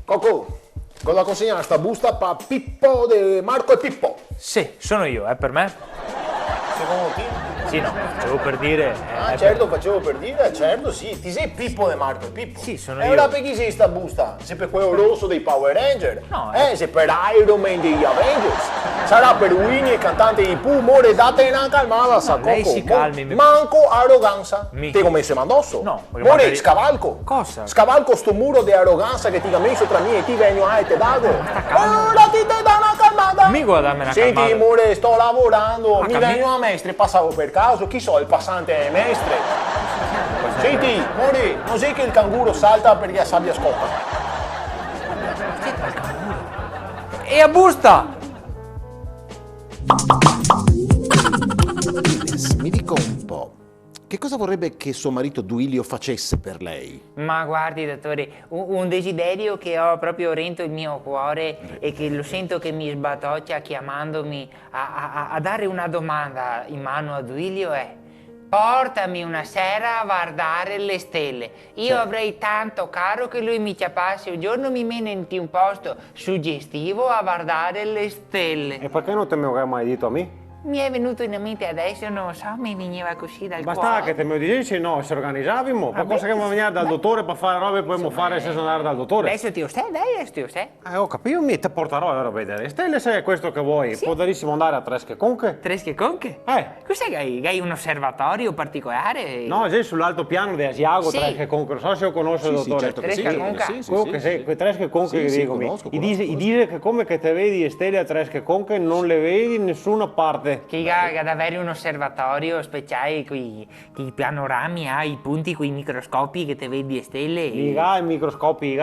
Coco, cosa consegna sta busta per Pippo di Marco e Pippo? Sì, sono io, per me? Secondo te? Sì, no, facevo per dire. Ah, certo, facevo per dire, certo, sì. Ti sei Pippo di Marco e Pippo? Sì, sono E io. ora per chi sei sta busta? Se per quello rosso dei Power Ranger? No, Se per Iron Man degli Avengers? Sarà per Winnie, il cantante di Pooh, more date una calmata, sa lei Coco. si calmi, Manco arroganza. Mi- Te come sei addosso? No, perché More, magari- scavalco. Cosa? Scavalco sto muro di arroganza che ti ha messo tra me e ti vengo a te dago. calmo. Ora ti te da una calmata. Mi guarda una Senti, calmata. amore, sto lavorando, mi cammi- vengo a mestre, passavo per caso, chi so, il passante è mestre. Senti, amore, non sai che il canguro salta perché la sabbia scoppa? E a busta! Mi dica un po', che cosa vorrebbe che suo marito Duilio facesse per lei? Ma guardi, dottore, un desiderio che ho proprio rento il mio cuore e che lo sento che mi sbatoccia chiamandomi a dare una domanda in mano a Duilio è: portami una sera a guardare le stelle. Io avrei tanto caro che lui mi chiappasse un giorno, mi mette in un posto suggestivo a guardare le stelle. E perché non te me l'hai mai detto a me? Mi è venuto in mente adesso, non so, mi veniva così dal Bastava cuore. che te me lo dicessi, no, se organizzavamo. Ma cosa che mi venire dal dottore per fare robe che possiamo fare senza andare dal dottore? Adesso ti stai, dai, adesso ti stai. Ho capito, mi te porterò allora a vedere le stelle se è questo che vuoi. Sì. Può darissimo andare a Tresche Conche? Tresche conche? Cos'è che hai? Hai un osservatorio particolare? No, sei sull'altopiano di Asiago, Sì. Tresche Conche. Non so se lo conosce il Sì, dottore. certo che sì. Tresca Conca. Sì, sì, Quello sì, che sì. sei, quei Tresche Conche Sì, che sì, dicono. conosco, I conosco. dice che come che te vedi le stelle a Tresche Conche non le vedi in nessuna parte. Che ad avere un osservatorio speciale con i panorami, i punti con i microscopi che te vedi le stelle. I microscopi, io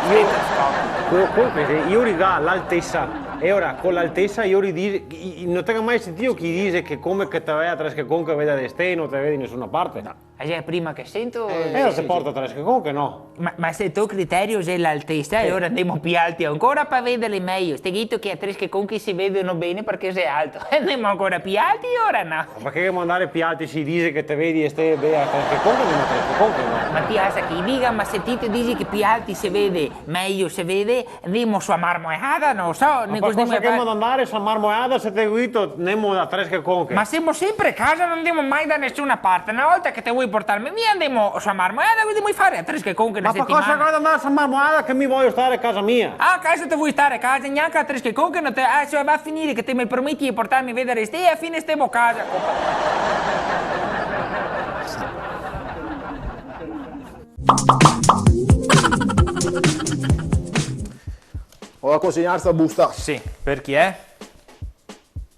Spettroscopi. comunque io riga l'altezza e ora con l'altezza io non ti ho mai sentito chi dice che come che te vai a Tresche Conche vede le stelle non te vedi in nessuna parte. No. È la prima che sento. Non ti porta a Tresche Conche, no. Ma se il tuo criterio è l'altezza, e ora andiamo più alti ancora per vederle meglio. Stai detto che a Tresche Conche si vedono bene perché sei alto. Andiamo ancora più alti, ora no. Ma perché dobbiamo andare più alti si dice che te vedi e stai bene a Tresche Conche andiamo a Tresche Conche, no. Ma ti sa che dica, ma se ti dici che più alti si vede, meglio si vede, andiamo su a Marmoiada, non so. Ma per cosa che dobbiamo andare a Marmoiada se te guido andiamo a Tresche Conche? Ma siamo sempre a casa, non andiamo mai da nessuna parte. Una volta che te vuoi portarmi via, andiamo su a Marmoiada, cosa vuoi fare? A Tresche Conche una Ma per cosa settimana. che andare a Marmoiada che mi voglio stare a casa mia? Ah, a casa te vuoi stare a casa, neanche a Tresche Conche, non te... se va a finire che te mi prometti di portarmi a vedere ste e a fine stiamo a casa. Ho da consegnare sta busta. Sì, per chi è?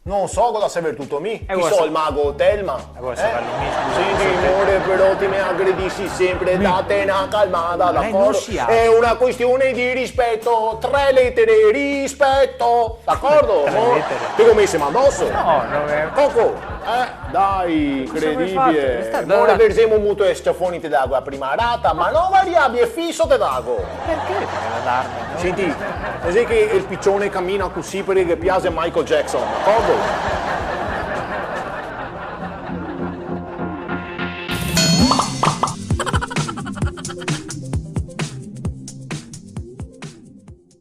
Non so cosa sei vertuto mi. Chi guarda so se- il mago Telma. guarda se parli mi, scusa, Senti, amore, però ti mi aggredisci sempre, date una calmata, lei non d'accordo? si apre. È una questione di rispetto, 3 lettere, rispetto, d'accordo? Tre No? lettere. Ti come sei addosso? No, non è... Coco, dai, Cosa hai incredibile. fatto? Sta Non dora- versiamo mutuo e sciafoni te dago a prima rata, ma non variabile fisso te dago. Perché devi darmi? No? Senti, sai che il piccione cammina così perché piace Michael Jackson, d'accordo?